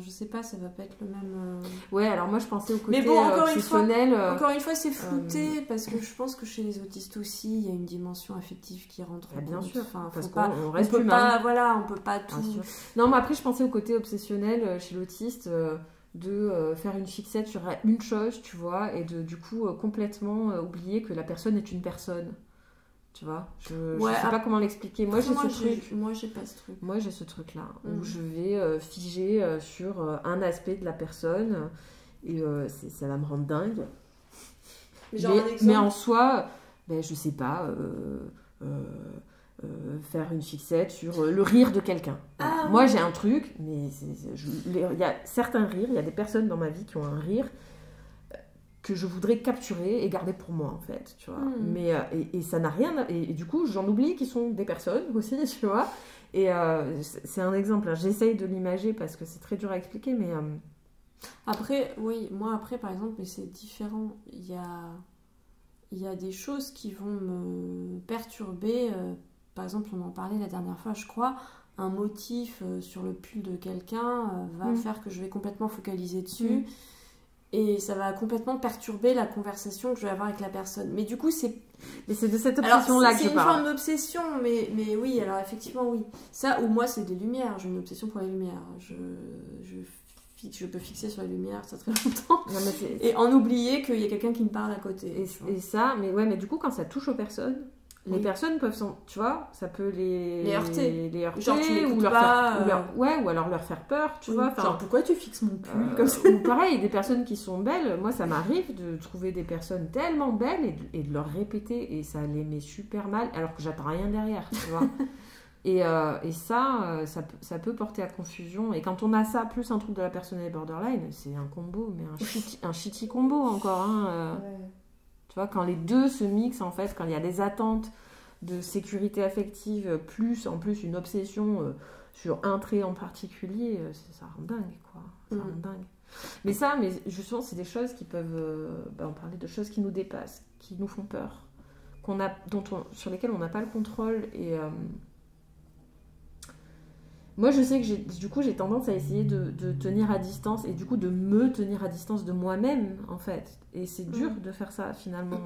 Je sais pas, ça va pas être le même. Ouais, alors moi je pensais au côté Mais bon, encore une fois- obsessionnel. Encore une fois, c'est flouté parce que je pense que chez les autistes aussi, il y a une dimension affective qui rentre en bien compte. sûr, Enfin, parce faut pas, qu'on on reste peut humain. pas, voilà, on peut pas tout. Bien sûr. Non, mais après, je pensais au côté obsessionnel chez l'autiste de faire une fixette sur une chose, tu vois, et de du coup complètement oublier que la personne est une personne. Tu vois, je Ouais, sais pas comment l'expliquer. Moi, j'ai ce truc. Moi, j'ai pas ce truc. Moi, j'ai ce truc-là où Mhm. je vais figer sur un aspect de la personne et ça va me rendre dingue. Genre un exemple. Mais en soi, ben, je sais pas. Faire une fixette sur le rire de quelqu'un. Ah, Moi, oui. j'ai un truc, mais il y a certains rires, il y a des personnes dans ma vie qui ont un rire que je voudrais capturer et garder pour moi, en fait, tu vois. Mais, et ça n'a rien... Et du coup, j'en oublie qu'ils sont des personnes aussi, tu vois. Et c'est un exemple, hein. J'essaye de l'imager parce que c'est très dur à expliquer, mais... Après, oui, moi après par exemple, mais c'est différent. Il y a des choses qui vont me perturber. Par exemple, on en parlait la dernière fois, je crois. Un motif sur le pull de quelqu'un va faire que je vais complètement focaliser dessus. Et ça va complètement perturber la conversation que je vais avoir avec la personne. Mais du coup, Mais c'est de cette alors, obsession-là que c'est je une parle. forme d'obsession, mais oui, alors effectivement, oui. Ça, ou moi, c'est des lumières. J'ai une obsession pour les lumières. Je peux fixer sur les lumières, ça très longtemps. Non, mais c'est- Et en oublier qu'il y a quelqu'un qui me parle à côté. tu vois. Et ça, mais ouais, mais du coup, quand ça touche aux personnes, les Oui. personnes peuvent, tu vois, ça peut Les heurter. les heurter, Genre, tu m'écoutes ou leur pas, faire, ou alors leur faire peur, tu Oui. vois. Enfin, Genre, pourquoi tu fixes mon pull comme ça ou pareil, des personnes qui sont belles. Moi, ça m'arrive de trouver des personnes tellement belles et de leur répéter, et ça les met super mal, alors que j'attends rien derrière, tu vois. Et ça peut porter à confusion. Et quand on a ça, plus un trouble de la personnalité borderline, c'est un combo, mais un shitty combo encore. Hein, Tu vois, quand les deux se mixent, en fait, quand il y a des attentes de sécurité affective, plus en plus une obsession sur un trait en particulier, ça rend dingue, quoi. Ça rend dingue. Mais justement, c'est des choses qui peuvent... on parlait de choses qui nous dépassent, qui nous font peur, sur lesquelles on n'a pas le contrôle. Et moi, je sais que j'ai tendance à essayer de tenir à distance, et du coup de me tenir à distance de moi-même, en fait. Et c'est dur de faire ça, finalement.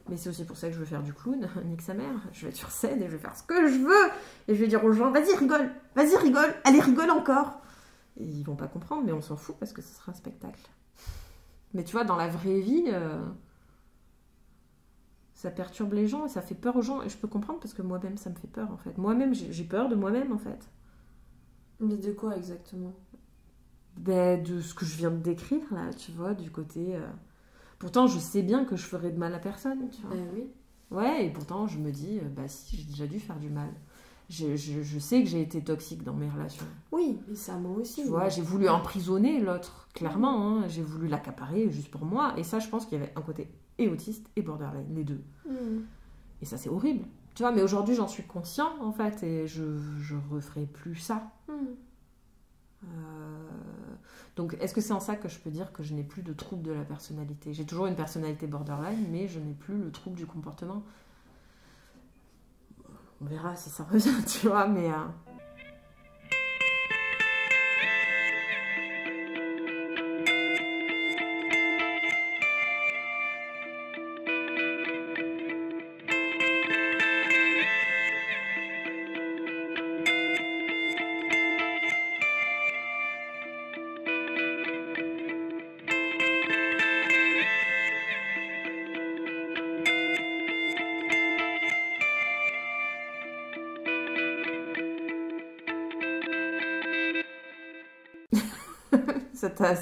Mais c'est aussi pour ça que je veux faire du clown, nique sa mère. Je vais être sur scène et je vais faire ce que je veux. Et je vais dire aux gens, vas-y, rigole, allez, rigole encore. Et ils vont pas comprendre, mais on s'en fout parce que ce sera un spectacle. Mais tu vois, dans la vraie vie, ça perturbe les gens et ça fait peur aux gens. Et je peux comprendre parce que moi-même, ça me fait peur, en fait. Moi-même, j'ai peur de moi-même, en fait. Mais de quoi exactement? Ben, de ce que je viens de décrire, là, tu vois, du côté... Pourtant, je sais bien que je ferais de mal à personne, tu vois. Oui. Ouais, et pourtant, je me dis, bah si, j'ai déjà dû faire du mal. Je sais que j'ai été toxique dans mes relations. Oui, mais ça, moi aussi. Tu vois, j'ai voulu emprisonner l'autre, clairement. Hein. J'ai voulu l'accaparer juste pour moi. Et ça, je pense qu'il y avait un côté et autiste et borderline, les deux. Et ça, c'est horrible. Tu vois, mais aujourd'hui, j'en suis conscient, en fait, et je referai plus ça. Donc, est-ce que c'est en ça que je peux dire que je n'ai plus de trouble de la personnalité? J'ai toujours une personnalité borderline, mais je n'ai plus le trouble du comportement. On verra si ça revient, tu vois, mais... Ça t'a...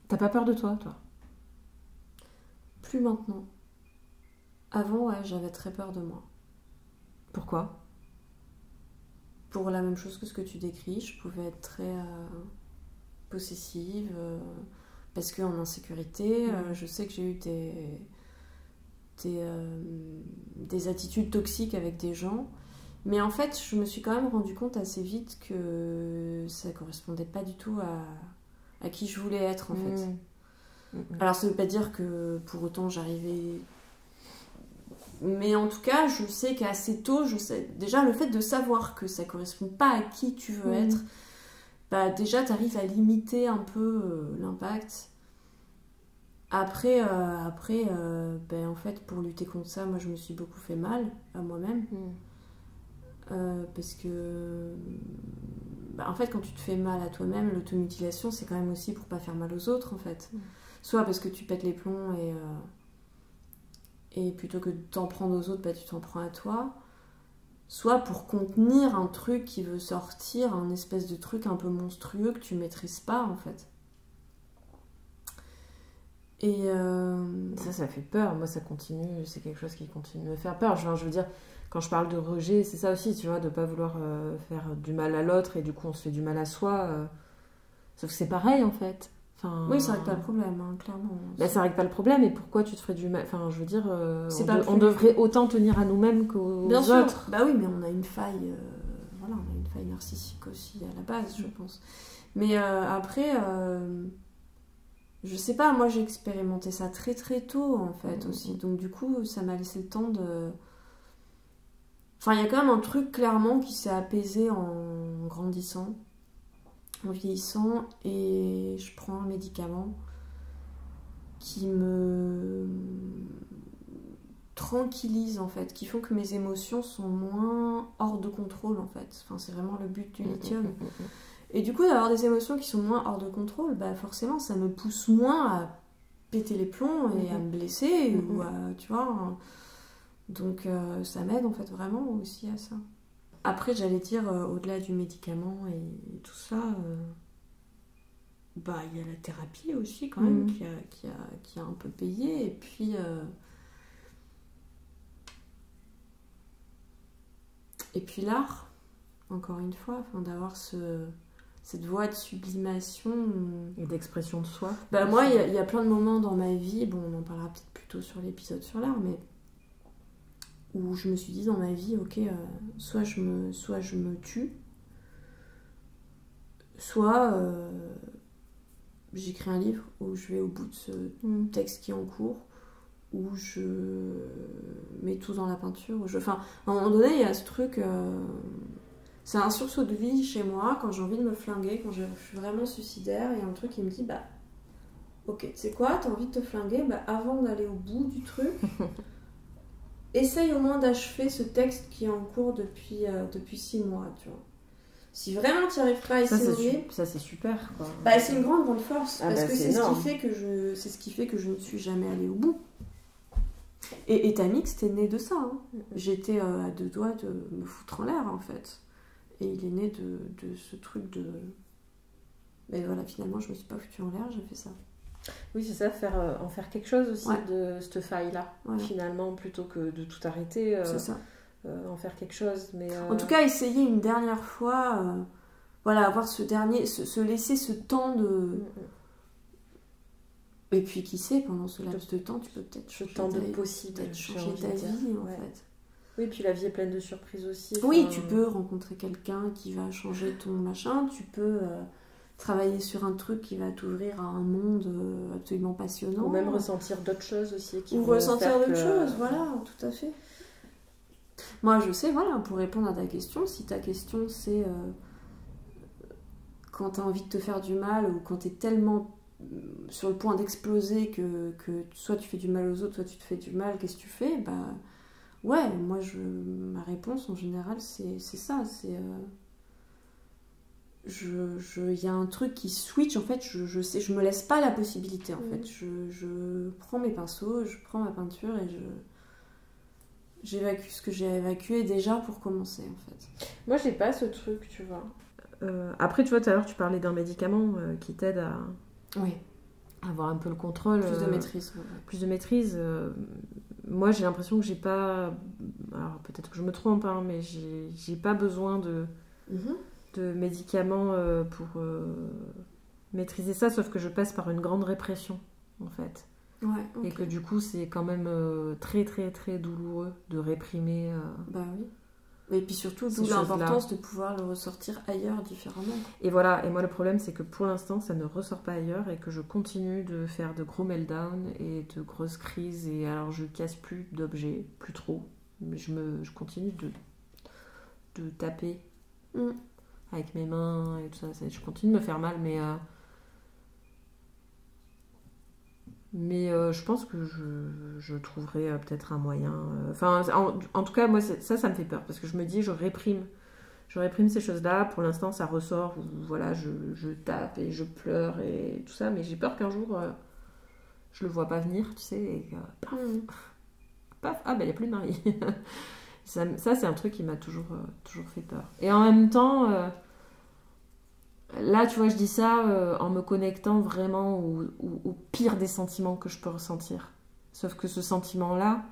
T'as pas peur de toi? Plus maintenant. Avant, ouais, j'avais très peur de moi. Pourquoi? Pour la même chose que ce que tu décris, je pouvais être très possessive, parce qu'en insécurité, je sais que j'ai eu des attitudes toxiques avec des gens. Mais en fait, je me suis quand même rendu compte assez vite que ça correspondait pas du tout à qui je voulais être, en fait. Alors, ça veut pas dire que pour autant j'arrivais... Mais en tout cas, je sais qu'assez tôt, je sais... Déjà, le fait de savoir que ça correspond pas à qui tu veux être, bah déjà, t'arrives à limiter un peu l'impact. Après, ben, en fait, pour lutter contre ça, moi, je me suis beaucoup fait mal à moi-même. Parce que... Bah, en fait, quand tu te fais mal à toi-même, l'automutilation, c'est quand même aussi pour pas faire mal aux autres, en fait. Soit parce que tu pètes les plombs et plutôt que de t'en prendre aux autres, bah, tu t'en prends à toi. Soit pour contenir un truc qui veut sortir, un espèce de truc un peu monstrueux que tu maîtrises pas, en fait. Et ça fait peur. Moi, ça continue, c'est quelque chose qui continue de me faire peur. Je veux dire, quand je parle de rejet, c'est ça aussi, tu vois, de pas vouloir faire du mal à l'autre et du coup on se fait du mal à soi. Sauf que c'est pareil, en fait. Enfin, oui, ça règle pas le problème, hein, clairement. Bah, ça règle pas le problème, et pourquoi tu te ferais du mal? Enfin, je veux dire, on plus... devrait autant tenir à nous-mêmes qu'aux Bien sûr. autres. Bah oui, mais on a une faille, voilà, on a une faille narcissique aussi à la base, je pense. Mais après, je sais pas, moi j'ai expérimenté ça très très tôt en fait aussi, donc du coup ça m'a laissé le temps de... Enfin, il y a quand même un truc clairement qui s'est apaisé en grandissant, en vieillissant, et je prends un médicament qui me tranquillise en fait, qui font que mes émotions sont moins hors de contrôle en fait. Enfin, c'est vraiment le but du lithium. Et du coup, d'avoir des émotions qui sont moins hors de contrôle, bah forcément ça me pousse moins à péter les plombs et à me blesser ou à, tu vois... Donc ça m'aide en fait vraiment aussi à ça. Après, j'allais dire, au-delà du médicament et tout ça, bah il y a la thérapie aussi quand même qui a un peu payé. Et puis l'art, encore une fois, d'avoir cette voie de sublimation et d'expression de soi. Bah moi, il y a plein de moments dans ma vie, bon on en parlera peut-être plutôt sur l'épisode sur l'art, mais où je me suis dit dans ma vie, ok, soit je me tue, soit j'écris un livre où je vais au bout de ce texte qui est en cours, où je mets tout dans la peinture, enfin, à un moment donné, il y a ce truc, c'est un sursaut de vie chez moi, quand j'ai envie de me flinguer, quand je suis vraiment suicidaire, il y a un truc qui me dit, bah, ok, tu sais quoi, t'as envie de te flinguer, bah, avant d'aller au bout du truc... Essaye au moins d'achever ce texte qui est en cours depuis 6 mois, tu vois. Si vraiment tu n'y arrives pas à essayer... Ça, c'est super, quoi. Bah, c'est une grande force, parce que c'est énorme. ce qui fait que je ne suis jamais allée au bout. Et Tamix, c'était né de ça. Hein. J'étais à 2 doigts de me foutre en l'air, en fait. Et il est né de ce truc de... Mais voilà, finalement, je me suis pas foutue en l'air, j'ai fait ça. Oui, c'est ça, en faire quelque chose aussi de cette faille-là, finalement, plutôt que de tout arrêter, c'est ça. En faire quelque chose. Mais, En tout cas, essayer une dernière fois, voilà, avoir se laisser ce temps de... Et puis, qui sait, pendant ce laps de temps, tu peux peut-être changer ta vie, en fait. Oui, puis la vie est pleine de surprises aussi. Oui, tu peux rencontrer quelqu'un qui va changer ton machin, tu peux... travailler sur un truc qui va t'ouvrir à un monde absolument passionnant. Ou même ressentir d'autres choses aussi. Ou ressentir d'autres choses, voilà, tout à fait. Moi, je sais, voilà, pour répondre à ta question, si ta question c'est quand t'as envie de te faire du mal ou quand t'es tellement sur le point d'exploser que soit tu fais du mal aux autres, soit tu te fais du mal, qu'est-ce que tu fais? Bah, ouais, moi, ma réponse en général, c'est ça, il y a un truc qui switch, en fait, je me laisse pas la possibilité, en fait. Je prends mes pinceaux, je prends ma peinture et j'évacue ce que j'ai à évacuer déjà pour commencer, en fait. Moi, j'ai pas ce truc, tu vois. Après, tu vois, tout à l'heure, tu parlais d'un médicament qui t'aide à Oui, avoir un peu le contrôle. plus de maîtrise. Ouais. Plus de maîtrise. Moi, j'ai l'impression que j'ai pas... Alors, peut-être que je me trompe, hein, mais j'ai pas besoin de médicaments pour maîtriser ça, sauf que je passe par une grande répression, en fait. Ouais, ok. Et que du coup, c'est quand même très, très, très douloureux de réprimer Bah oui. Et puis surtout, ces d'où choses-là. l'importance de pouvoir le ressortir ailleurs différemment. Et voilà, et moi le problème c'est que pour l'instant ça ne ressort pas ailleurs et que je continue de faire de gros meltdowns et de grosses crises et alors je casse plus d'objets, plus trop, mais je continue de taper avec mes mains et tout ça, je continue de me faire mal mais je pense que je trouverai peut-être un moyen. Enfin, en tout cas, moi, ça me fait peur parce que je me dis, je réprime ces choses-là. Pour l'instant, ça ressort. Voilà, je tape et je pleure et tout ça, mais j'ai peur qu'un jour, je le vois pas venir, tu sais, et paf, paf, ah ben il n'y a plus de mari. Ça, c'est un truc qui m'a toujours fait peur. Et en même temps. Là, tu vois, je dis ça en me connectant vraiment au pire des sentiments que je peux ressentir. Sauf que ce sentiment-là,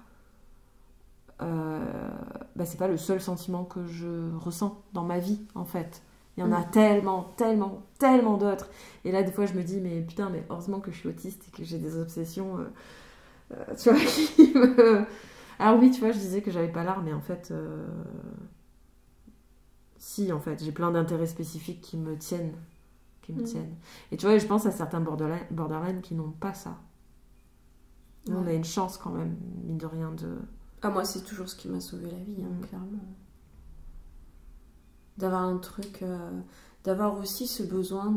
c'est pas le seul sentiment que je ressens dans ma vie, en fait. Il y en a tellement, tellement, tellement d'autres. Et là, des fois, je me dis, mais putain, mais heureusement que je suis autiste et que j'ai des obsessions, tu vois, qui me... Alors oui, tu vois, je disais que j'avais pas l'art, mais en fait... Si, en fait, j'ai plein d'intérêts spécifiques qui me tiennent. Et tu vois, je pense à certains borderline qui n'ont pas ça. Nous, on a une chance quand même, mine de rien, de... Ah, moi, c'est toujours ce qui m'a sauvé la vie, clairement. D'avoir un truc... d'avoir aussi ce besoin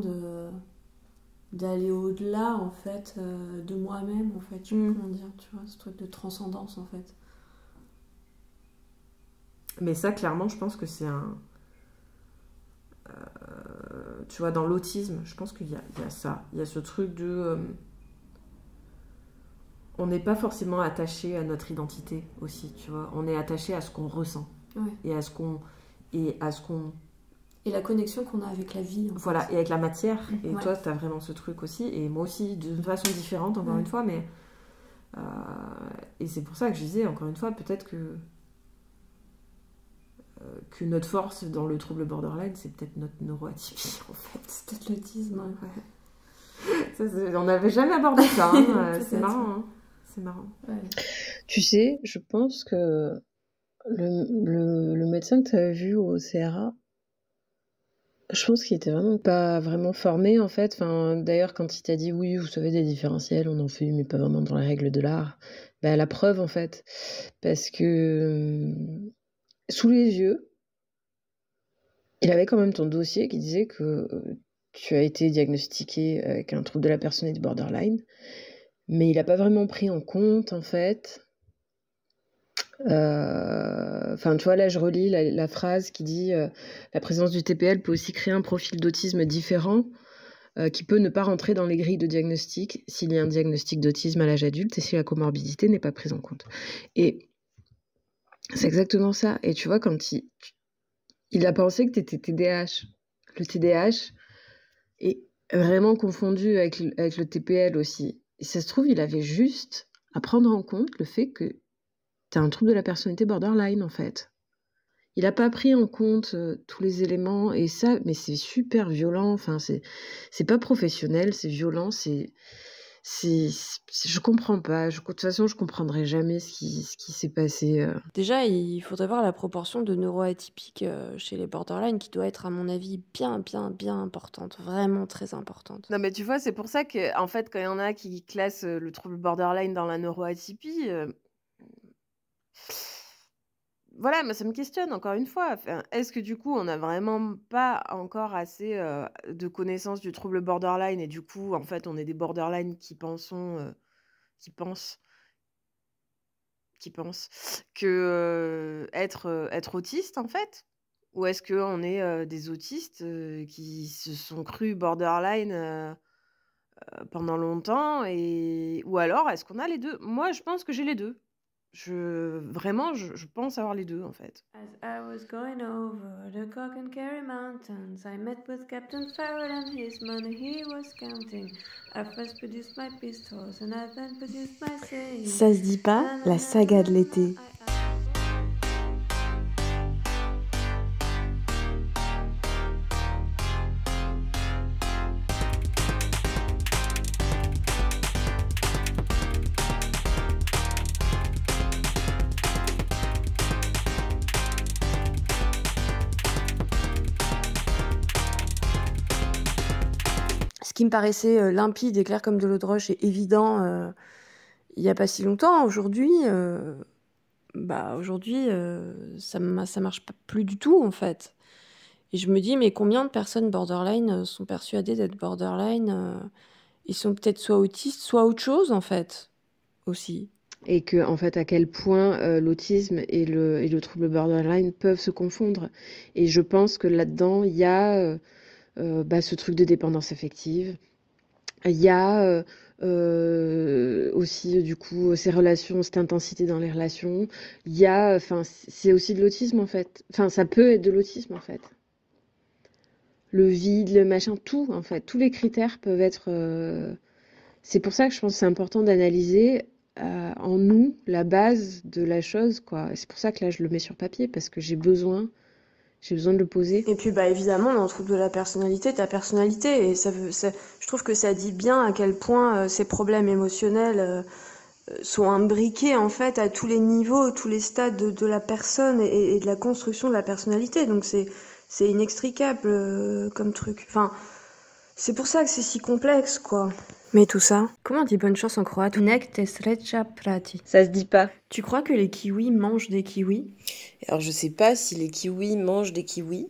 d'aller au-delà, en fait, de moi-même, en fait. Je sais pas comment dire, tu vois, ce truc de transcendance, en fait. Mais ça, clairement, je pense que c'est un... tu vois, dans l'autisme, je pense qu'il y a ça. Il y a ce truc de... on n'est pas forcément attaché à notre identité aussi, tu vois. On est attaché à ce qu'on ressent. Ouais. Et à ce qu'on... Et la connexion qu'on a avec la vie. Voilà, et avec la matière. Et Ouais. toi, tu as vraiment ce truc aussi. Et moi aussi, d'une façon différente, encore une fois. Mais et c'est pour ça que je disais, encore une fois, peut-être que notre force dans le trouble borderline, c'est peut-être notre neuroatypie, en fait. C'est peut-être l'autisme. Ouais. Ça, on n'avait jamais abordé ça. Hein. C'est marrant. Hein. C'est marrant. Ouais. Tu sais, je pense que le médecin que tu avais vu au CRA, je pense qu'il était vraiment pas vraiment formé, en fait. Enfin, d'ailleurs, quand il t'a dit oui, vous savez, des différentiels, on en fait, mais pas vraiment dans les règles de l'art, ben, la preuve, en fait. Parce que sous les yeux, il avait quand même ton dossier qui disait que tu as été diagnostiqué avec un trouble de la personnalité borderline, mais il n'a pas vraiment pris en compte, en fait. Enfin, tu vois, là, je relis la phrase qui dit la présence du TPL peut aussi créer un profil d'autisme différent qui peut ne pas rentrer dans les grilles de diagnostic s'il y a un diagnostic d'autisme à l'âge adulte et si la comorbidité n'est pas prise en compte. Et c'est exactement ça. Et tu vois, quand il a pensé que tu étais TDAH. Le TDAH est vraiment confondu avec le TPL aussi. Et ça se trouve, il avait juste à prendre en compte le fait que tu as un trouble de la personnalité borderline, en fait. Il n'a pas pris en compte tous les éléments, et ça, mais c'est super violent, enfin, c'est pas professionnel, c'est violent, je comprends pas, de toute façon, je comprendrai jamais ce qui s'est passé. Déjà, il faudrait voir la proportion de neuroatypiques chez les borderline qui doit être, à mon avis, bien, bien, bien importante. Vraiment très importante. Non, mais tu vois, c'est pour ça que, en fait, quand il y en a qui classent le trouble borderline dans la neuroatypie, voilà, moi ça me questionne encore une fois. Enfin, est-ce que du coup, on n'a vraiment pas encore assez de connaissances du trouble borderline et du coup, en fait, on est des borderline qui pensent que être autiste, en fait? Ou est-ce qu'on est des autistes qui se sont crus borderline pendant longtemps ou alors est-ce qu'on a les deux? Moi, je pense que j'ai les deux. Vraiment, je pense avoir les deux en fait. As I was going over the Cock and Kerry Mountains, I met with Captain Farrell and his money he was counting. I first produced my pistols and I then produced my saying. Ça se dit pas, la saga de l'été. Ce qui me paraissait limpide et clair comme de l'eau de roche et évident il n'y a pas si longtemps, aujourd'hui, ça marche pas plus du tout en fait. Et je me dis, mais combien de personnes borderline sont persuadées d'être borderline ils sont peut-être soit autistes, soit autre chose en fait, aussi. Et que, en fait, à quel point l'autisme et le trouble borderline peuvent se confondre. Et je pense que là-dedans, il y a ce truc de dépendance affective. Il y a aussi, du coup, ces relations, cette intensité dans les relations. Il y a, c'est aussi de l'autisme, en fait. Enfin, ça peut être de l'autisme, en fait. Le vide, le machin, tout, en fait. Tous les critères peuvent être... C'est pour ça que je pense que c'est important d'analyser en nous la base de la chose, quoi. Et c'est pour ça que là, je le mets sur papier, parce que j'ai besoin de le poser. Et puis évidemment, dans le trouble de la personnalité, ta personnalité, et je trouve que ça dit bien à quel point ces problèmes émotionnels sont imbriqués en fait à tous les niveaux, tous les stades de la personne et de la construction de la personnalité. Donc c'est inextricable comme truc. Enfin, c'est pour ça que c'est si complexe, quoi. Mais tout ça, comment on dit bonne chance en croate? Nek te sreća prati. Ça se dit pas. Tu crois que les kiwis mangent des kiwis? Alors je sais pas si les kiwis mangent des kiwis,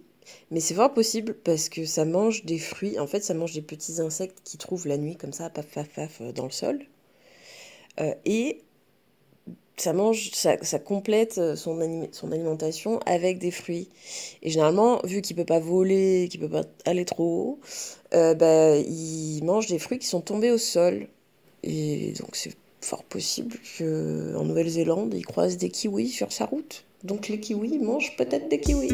mais c'est fort possible parce que ça mange des fruits. En fait, ça mange des petits insectes qu'ils trouvent la nuit comme ça, paf paf paf, dans le sol. Et ça complète son alimentation avec des fruits. Et généralement, vu qu'il peut pas voler, qu'il peut pas aller trop haut, il mange des fruits qui sont tombés au sol. Et donc c'est fort possible qu'en Nouvelle-Zélande, il croise des kiwis sur sa route. Donc les kiwis mangent peut-être des kiwis.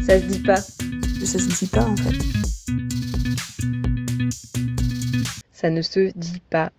Ça se dit pas. Ça se dit pas en fait. Ça ne se dit pas.